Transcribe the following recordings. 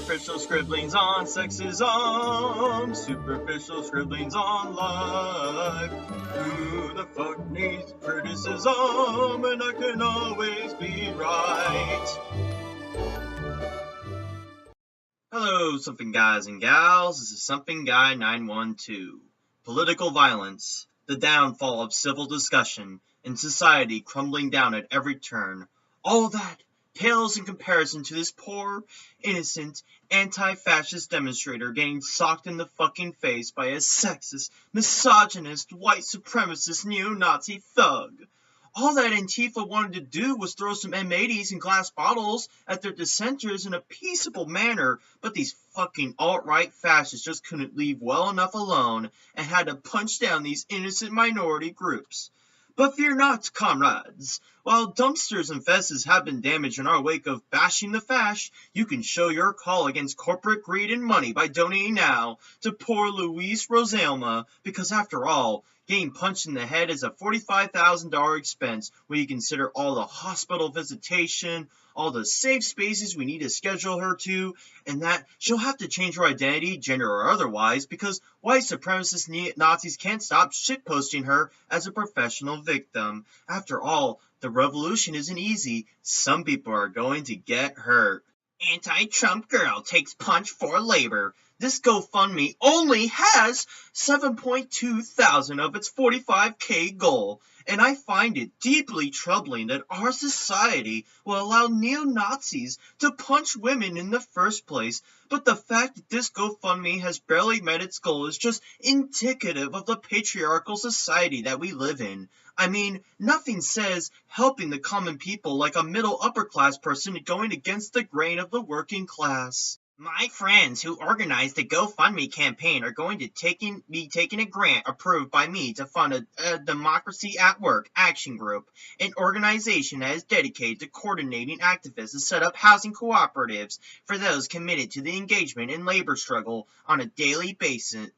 Superficial scribblings on sexism, superficial scribblings on life. Who the fuck needs criticism, and I can always be right. Hello, something guys and gals, this is Something Guy 912. Political violence, the downfall of civil discussion, and society crumbling down at every turn. All that pales in comparison to this poor, innocent, anti-fascist demonstrator getting socked in the fucking face by a sexist, misogynist, white supremacist neo-Nazi thug. All that Antifa wanted to do was throw some M80s and glass bottles at their dissenters in a peaceable manner, but these fucking alt-right fascists just couldn't leave well enough alone and had to punch down these innocent minority groups. But fear not, comrades. While dumpsters and fests have been damaged in our wake of bashing the fash, you can show your call against corporate greed and money by donating now to poor Luis Rosalma, because after all, getting punched in the head is a $45,000 expense when you consider all the hospital visitation, all the safe spaces we need to schedule her to, and that she'll have to change her identity, gender or otherwise, because white supremacist Nazis can't stop shitposting her as a professional victim. After all, the revolution isn't easy. Some people are going to get hurt. Anti-Trump girl takes punch for labor. This GoFundMe only has 7.2 thousand of its 45K goal, and I find it deeply troubling that our society will allow neo-Nazis to punch women in the first place, but the fact that this GoFundMe has barely met its goal is just indicative of the patriarchal society that we live in. I mean, nothing says helping the common people like a middle upper class person going against the grain of the working class. My friends who organized the GoFundMe campaign are going to be taking a grant approved by me to fund a Democracy at Work action group, an organization that is dedicated to coordinating activists to set up housing cooperatives for those committed to the engagement in labor struggle on a daily basis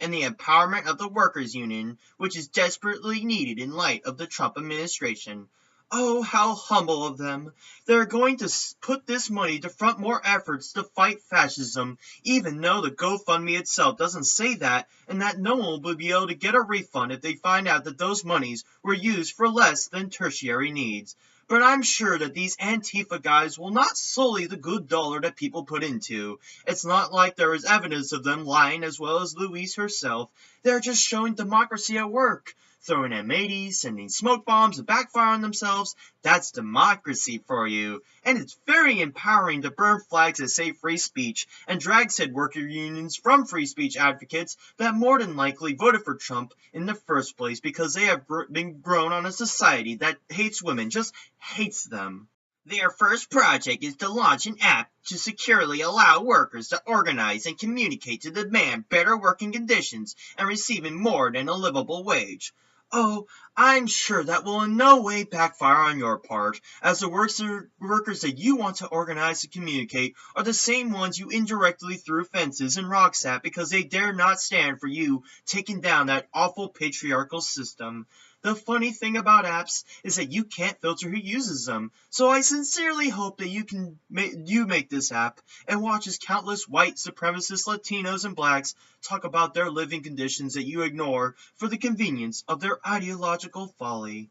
and the empowerment of the workers' union, which is desperately needed in light of the Trump administration. Oh, how humble of them. They're going to put this money to front more efforts to fight fascism, even though the GoFundMe itself doesn't say that, and that no one will be able to get a refund if they find out that those monies were used for less than tertiary needs. But I'm sure that these Antifa guys will not sully the good dollar that people put into. It's not like there is evidence of them lying as well as Louise herself. They're just showing democracy at work. Throwing M80s, sending smoke bombs to backfire on themselves, that's democracy for you. And it's very empowering to burn flags that say free speech and drag said worker unions from free speech advocates that more than likely voted for Trump in the first place because they have been grown on a society that hates women, just hates them. Their first project is to launch an app to securely allow workers to organize and communicate to demand better working conditions and receiving more than a livable wage. Oh, I'm sure that will in no way backfire on your part, as the workers that you want to organize and communicate are the same ones you indirectly threw fences and rocks at because they dare not stand for you taking down that awful patriarchal system. The funny thing about apps is that you can't filter who uses them, so I sincerely hope that you make this app and watch as countless white supremacist Latinos and blacks talk about their living conditions that you ignore for the convenience of their ideological folly.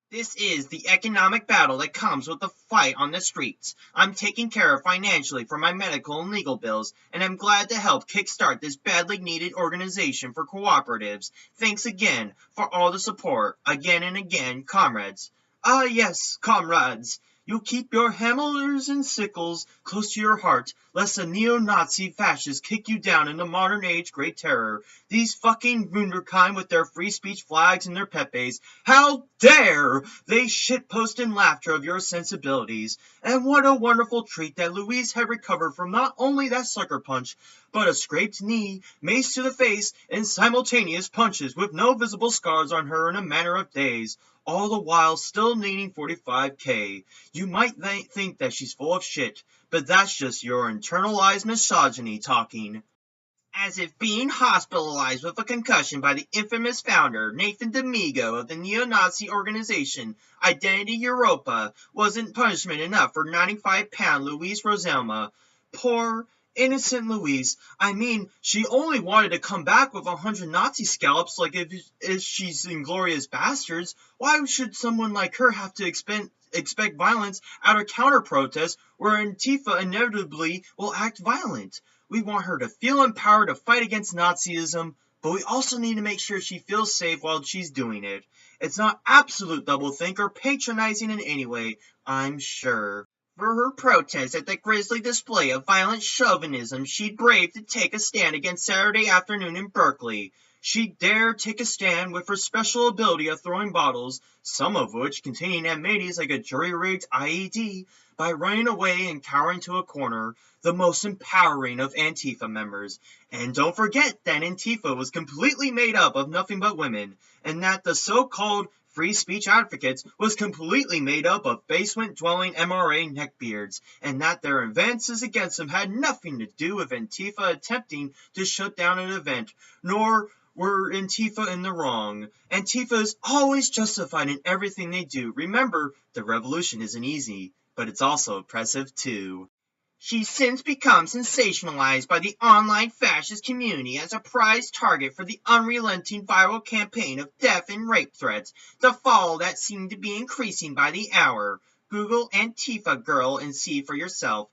This is the economic battle that comes with the fight on the streets. I'm taking care of financially for my medical and legal bills, and I'm glad to help kickstart this badly needed organization for cooperatives. Thanks again for all the support, again and again, comrades. Ah yes, comrades. You'll keep your hammers and sickles close to your heart, lest a neo-Nazi fascist kick you down in the modern age great terror. These fucking wunderkind with their free speech flags and their pepes, how dare they shitpost in laughter of your sensibilities. And what a wonderful treat that Louise had recovered from not only that sucker punch, but a scraped knee, mace to the face, and simultaneous punches with no visible scars on her in a matter of days. All the while still needing 45K. You might think that she's full of shit, but that's just your internalized misogyny talking. As if being hospitalized with a concussion by the infamous founder, Nathan D'Amigo of the neo-Nazi organization Identity Europa, wasn't punishment enough for 95-pound Luis Rosalma. Poor, innocent Louise. I mean, she only wanted to come back with 100 Nazi scalps, like if she's Inglorious Bastards. Why should someone like her have to expect violence at a counter-protest where Antifa inevitably will act violent? We want her to feel empowered to fight against Nazism, but we also need to make sure she feels safe while she's doing it. It's not absolute doublethink or patronizing in any way, I'm sure. For her protest at the grisly display of violent chauvinism, she'd brave to take a stand against Saturday afternoon in Berkeley. She'd dare take a stand with her special ability of throwing bottles, some of which containing M80s like a jury-rigged IED, by running away and cowering to a corner, the most empowering of Antifa members. And don't forget that Antifa was completely made up of nothing but women, and that the so-called free speech advocates was completely made up of basement-dwelling MRA neckbeards, and that their advances against them had nothing to do with Antifa attempting to shut down an event, nor were Antifa in the wrong. Antifa is always justified in everything they do. Remember, the revolution isn't easy, but it's also oppressive too. She's since become sensationalized by the online fascist community as a prized target for the unrelenting viral campaign of death and rape threats, the fall that seemed to be increasing by the hour. Google Antifa girl and see for yourself.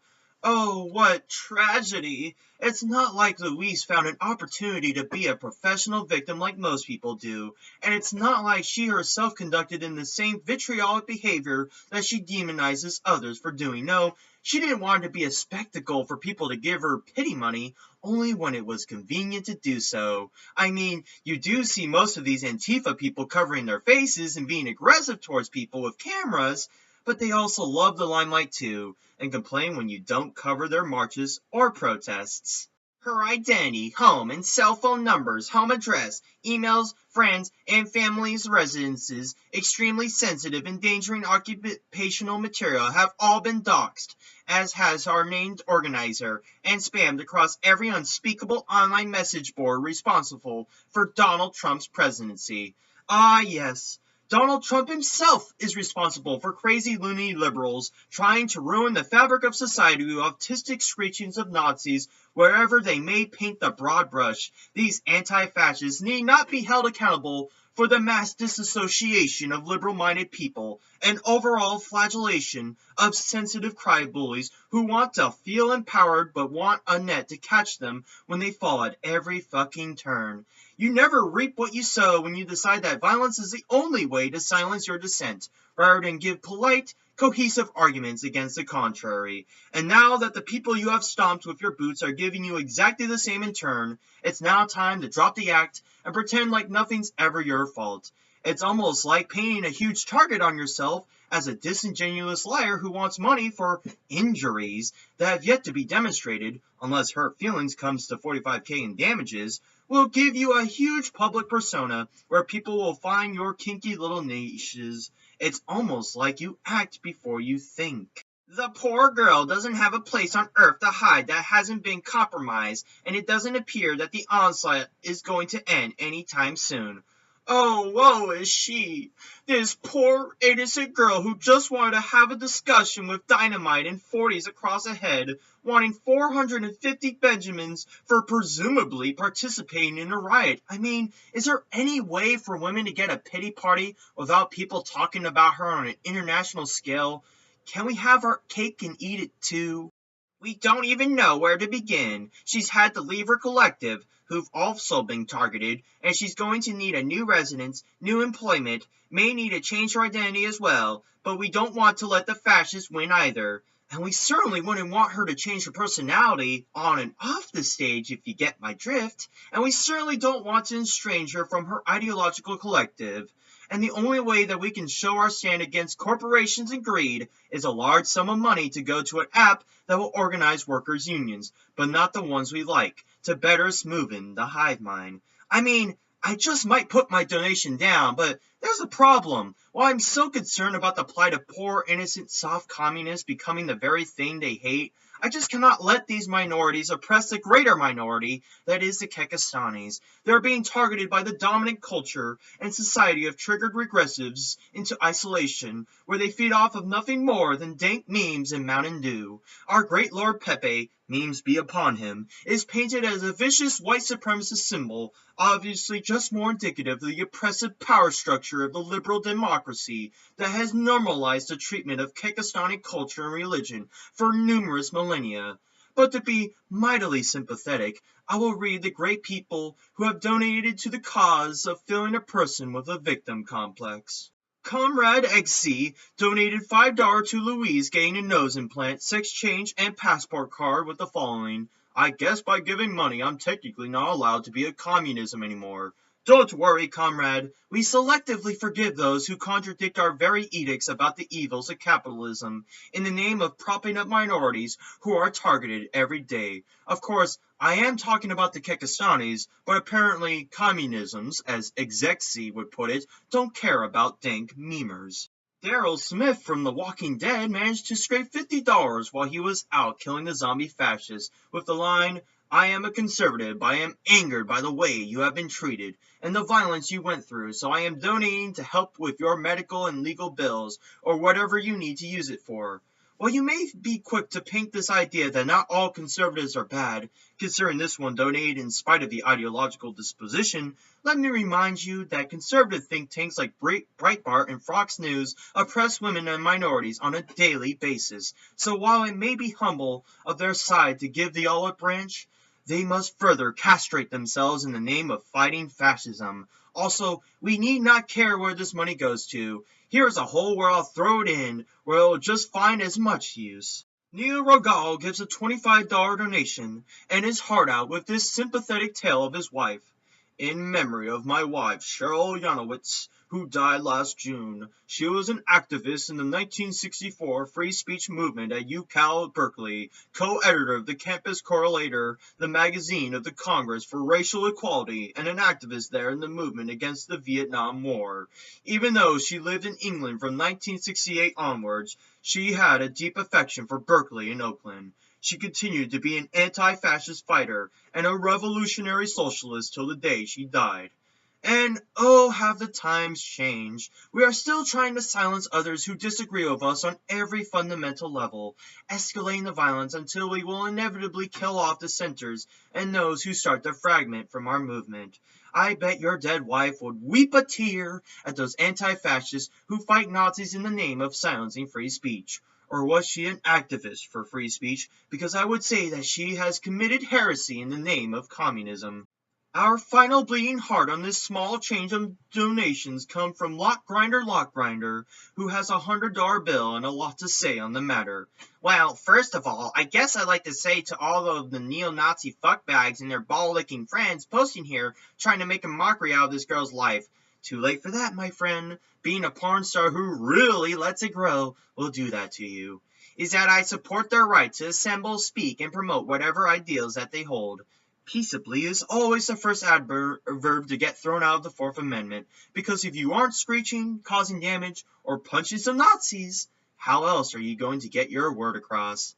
Oh, what tragedy! It's not like Louise found an opportunity to be a professional victim like most people do, and it's not like she herself conducted in the same vitriolic behavior that she demonizes others for doing. No, she didn't want to be a spectacle for people to give her pity money, only when it was convenient to do so. I mean, you do see most of these Antifa people covering their faces and being aggressive towards people with cameras, but they also love the limelight too, and complain when you don't cover their marches or protests. Her identity, home and cell phone numbers, home address, emails, friends, and family's residences, extremely sensitive, endangering occupational material, have all been doxed, as has our named organizer, and spammed across every unspeakable online message board responsible for Donald Trump's presidency. Ah, yes. Donald Trump himself is responsible for crazy loony liberals trying to ruin the fabric of society with autistic screechings of Nazis wherever they may paint the broad brush. These anti-fascists need not be held accountable for the mass disassociation of liberal-minded people and overall flagellation of sensitive cry-bullies who want to feel empowered but want a net to catch them when they fall at every fucking turn. You never reap what you sow when you decide that violence is the only way to silence your dissent, rather than give polite, cohesive arguments against the contrary. And now that the people you have stomped with your boots are giving you exactly the same in turn, it's now time to drop the act and pretend like nothing's ever your fault. It's almost like painting a huge target on yourself as a disingenuous liar who wants money for injuries that have yet to be demonstrated, unless hurt feelings comes to $45K in damages, will give you a huge public persona where people will find your kinky little niches. It's almost like you act before you think. The poor girl doesn't have a place on earth to hide that hasn't been compromised, and it doesn't appear that the onslaught is going to end anytime soon. Oh, woe is she, this poor innocent girl who just wanted to have a discussion with dynamite and 40s across the head, wanting 450 Benjamins for presumably participating in a riot. I mean, is there any way for women to get a pity party without people talking about her on an international scale? Can we have our cake and eat it too? We don't even know where to begin. She's had to leave her collective, who've also been targeted, and she's going to need a new residence, new employment, may need to change her identity as well, but we don't want to let the fascists win either. And we certainly wouldn't want her to change her personality on and off the stage, if you get my drift, and we certainly don't want to estrange her from her ideological collective. And the only way that we can show our stand against corporations and greed is a large sum of money to go to an app that will organize workers' unions, but not the ones we like, to better us moving the hive mind. I mean, I just might put my donation down, but there's a problem. While I'm so concerned about the plight of poor, innocent, soft communists becoming the very thing they hate, I just cannot let these minorities oppress the greater minority that is the Kekastanis. They are being targeted by the dominant culture and society of triggered regressives into isolation, where they feed off of nothing more than dank memes and Mountain Dew. Our great Lord Pepe, memes be upon him, is painted as a vicious white supremacist symbol, obviously just more indicative of the oppressive power structure of the liberal democracy that has normalized the treatment of Kekistani culture and religion for numerous millennia. But to be mightily sympathetic, I will read the great people who have donated to the cause of filling a person with a victim complex. Comrade XC donated $5 to Louise getting a nose implant, sex change, and passport card with the following: I guess by giving money I'm technically not allowed to be a communism anymore. Don't worry, comrade. We selectively forgive those who contradict our very edicts about the evils of capitalism in the name of propping up minorities who are targeted every day. Of course, I am talking about the Kekistanis, but apparently communisms, as Exexi would put it, don't care about dank memers. Daryl Smith from The Walking Dead managed to scrape $50 while he was out killing the zombie fascists with the line, I am a conservative, but I am angered by the way you have been treated and the violence you went through, so I am donating to help with your medical and legal bills, or whatever you need to use it for. While you may be quick to paint this idea that not all conservatives are bad, considering this one donated in spite of the ideological disposition, let me remind you that conservative think tanks like Breitbart and Fox News oppress women and minorities on a daily basis. So while it may be humble of their side to give the olive branch, they must further castrate themselves in the name of fighting fascism. Also, we need not care where this money goes to. Here's a hole where I'll throw it in, where it'll just find as much use. Neil Rogal gives a $25 donation and his heart out with this sympathetic tale of his wife. In memory of my wife, Cheryl Yanowitz, who died last June. She was an activist in the 1964 free speech movement at UCal Berkeley, co-editor of the Campus Correlator, the magazine of the Congress for Racial Equality, and an activist there in the movement against the Vietnam War. Even though she lived in England from 1968 onwards, she had a deep affection for Berkeley and Oakland. She continued to be an anti-fascist fighter and a revolutionary socialist till the day she died. And oh, have the times changed. We are still trying to silence others who disagree with us on every fundamental level, escalating the violence until we will inevitably kill off dissenters and those who start to fragment from our movement. I bet your dead wife would weep a tear at those anti-fascists who fight Nazis in the name of silencing free speech. Or was she an activist for free speech? Because I would say that she has committed heresy in the name of communism. Our final bleeding heart on this small change of donations come from Lock Grinder, who has a $100 bill and a lot to say on the matter. Well, first of all, I guess I'd like to say to all of the neo-Nazi fuckbags and their ball-licking friends posting here trying to make a mockery out of this girl's life. Too late for that, my friend. Being a porn star who really lets it grow will do that to you. Is that I support their right to assemble, speak, and promote whatever ideals that they hold. Peaceably is always the first adverb to get thrown out of the Fourth Amendment, because if you aren't screeching, causing damage, or punching some Nazis, how else are you going to get your word across?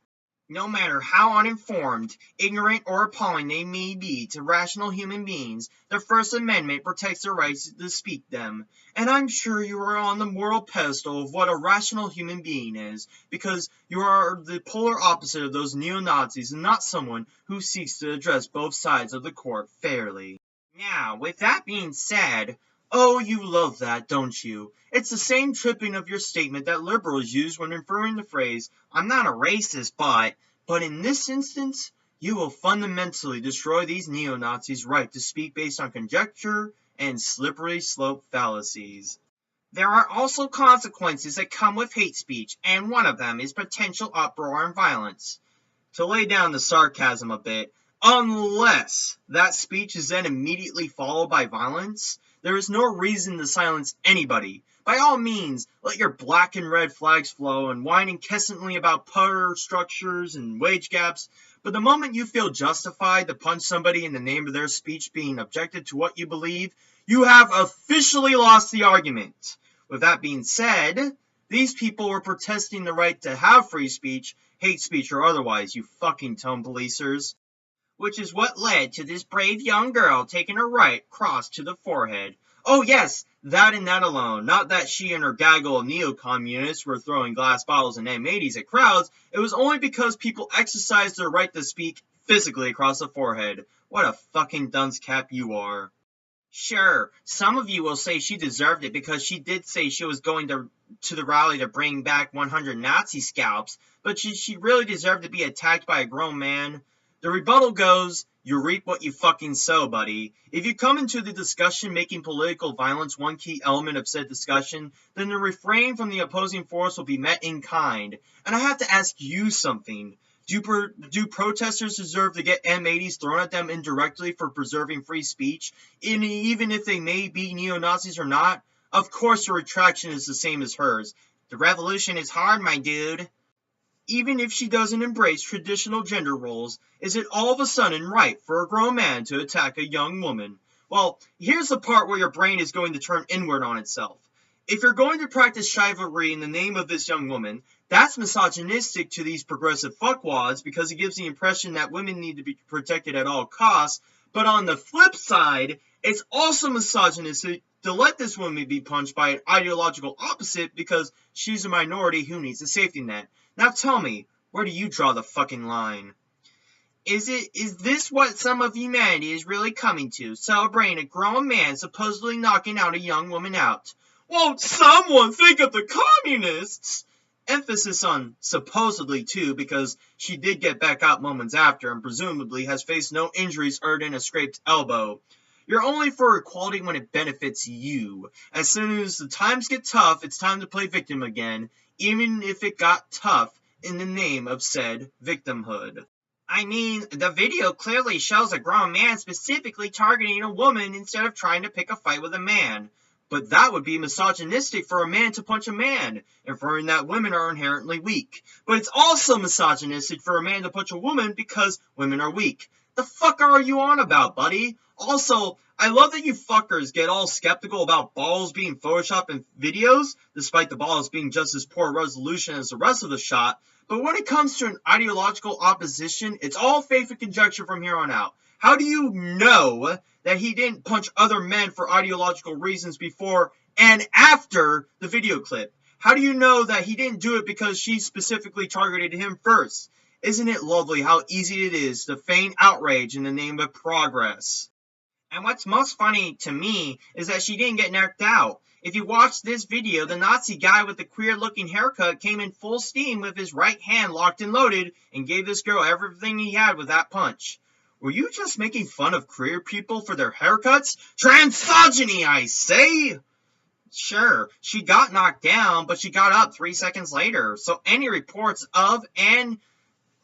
No matter how uninformed, ignorant, or appalling they may be to rational human beings, the First Amendment protects their rights to speak them. And I'm sure you are on the moral pedestal of what a rational human being is, because you are the polar opposite of those neo-Nazis and not someone who seeks to address both sides of the court fairly. Now, with that being said, oh, you love that, don't you? It's the same tripping of your statement that liberals use when referring to the phrase, I'm not a racist, but in this instance, you will fundamentally destroy these neo-Nazis' right to speak based on conjecture and slippery slope fallacies. There are also consequences that come with hate speech, and one of them is potential uproar and violence. To lay down the sarcasm a bit, unless that speech is then immediately followed by violence, there is no reason to silence anybody. By all means, let your black and red flags flow and whine incessantly about power structures and wage gaps, but the moment you feel justified to punch somebody in the name of their speech being objected to what you believe, you have officially lost the argument. With that being said, these people were protesting the right to have free speech, hate speech or otherwise, you fucking tone policers. Which is what led to this brave young girl taking a right cross to the forehead. Oh yes, that and that alone. Not that she and her gaggle of neo-communists were throwing glass bottles and M80s at crowds. It was only because people exercised their right to speak physically across the forehead. What a fucking dunce cap you are. Sure, some of you will say she deserved it because she did say she was going to the rally to bring back 100 Nazi scalps, but she really deserved to be attacked by a grown man? The rebuttal goes, you reap what you fucking sow, buddy. If you come into the discussion making political violence one key element of said discussion, then the refrain from the opposing force will be met in kind. And I have to ask you something. Do protesters deserve to get M80s thrown at them indirectly for preserving free speech, even if they may be neo-Nazis or not? Of course your retraction is the same as hers. The revolution is hard, my dude. Even if she doesn't embrace traditional gender roles, is it all of a sudden right for a grown man to attack a young woman? Well, here's the part where your brain is going to turn inward on itself. If you're going to practice chivalry in the name of this young woman, that's misogynistic to these progressive fuckwads because it gives the impression that women need to be protected at all costs, but on the flip side, it's also misogynistic to let this woman be punched by an ideological opposite because she's a minority who needs a safety net. Now tell me, where do you draw the fucking line? Is this what some of humanity is really coming to, celebrating a grown man supposedly knocking out a young woman out? Won't someone think of the communists? Emphasis on supposedly too, because she did get back out moments after and presumably has faced no injuries other than a scraped elbow. You're only for equality when it benefits you. As soon as the times get tough, it's time to play victim again, even if it got tough in the name of said victimhood. I mean, the video clearly shows a grown man specifically targeting a woman instead of trying to pick a fight with a man. But that would be misogynistic for a man to punch a man, inferring that women are inherently weak. But it's also misogynistic for a man to punch a woman because women are weak. The fuck are you on about, buddy? Also, I love that you fuckers get all skeptical about balls being photoshopped in videos, despite the balls being just as poor resolution as the rest of the shot. But when it comes to an ideological opposition, it's all faith and conjecture from here on out. How do you know that he didn't punch other men for ideological reasons before and after the video clip? How do you know that he didn't do it because she specifically targeted him first? Isn't it lovely how easy it is to feign outrage in the name of progress? And what's most funny to me is that she didn't get knocked out. If you watch this video, the Nazi guy with the queer-looking haircut came in full steam with his right hand locked and loaded and gave this girl everything he had with that punch. Were you just making fun of queer people for their haircuts? Transogyny, I say! Sure, she got knocked down, but she got up 3 seconds later. So any reports of an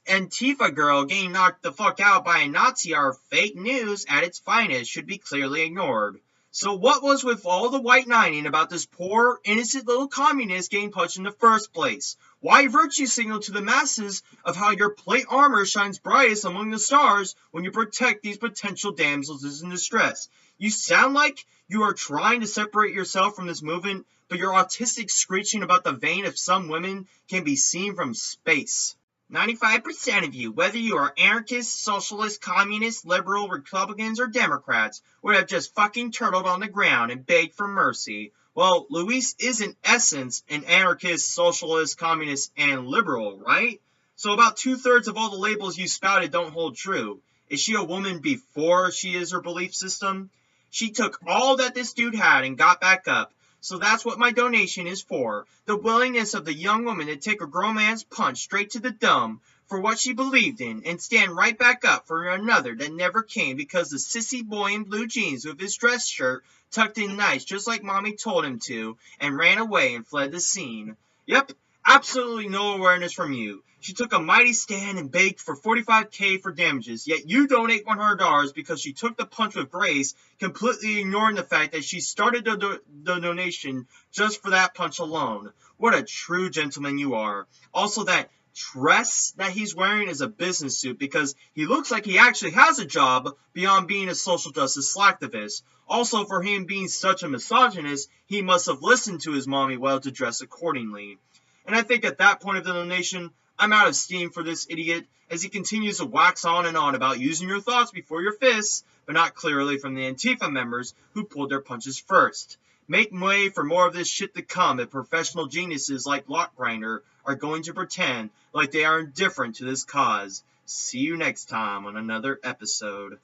Antifa girl getting knocked the fuck out by a Nazi are fake news at its finest, should be clearly ignored. So what was with all the white knighting about this poor, innocent little communist getting punched in the first place? Why virtue signal to the masses of how your plate armor shines brightest among the stars when you protect these potential damsels in distress? You sound like you are trying to separate yourself from this movement, but your autistic screeching about the vein of some women can be seen from space. 95% of you, whether you are anarchists, socialists, communists, liberal, Republicans, or Democrats, would have just fucking turtled on the ground and begged for mercy. Well, Luis is in essence an anarchist, socialist, communist, and liberal, right? So about 2/3 of all the labels you spouted don't hold true. Is she a woman before she is her belief system? She took all that this dude had and got back up. So that's what my donation is for. The willingness of the young woman to take a grown man's punch straight to the dome for what she believed in and stand right back up for another that never came because the sissy boy in blue jeans with his dress shirt tucked in nice just like mommy told him to and ran away and fled the scene. Yep, absolutely no awareness from you. She took a mighty stand and begged for $45K for damages, yet you donate $100 because she took the punch with grace, completely ignoring the fact that she started the donation just for that punch alone. What a true gentleman you are. Also, that dress that he's wearing is a business suit because he looks like he actually has a job beyond being a social justice slacktivist. Also, for him being such a misogynist, he must have listened to his mommy well to dress accordingly. And I think at that point of the donation, I'm out of steam for this idiot as he continues to wax on and on about using your thoughts before your fists, but not clearly from the Antifa members who pulled their punches first. Make way for more of this shit to come if professional geniuses like Lockgrinder are going to pretend like they are indifferent to this cause. See you next time on another episode.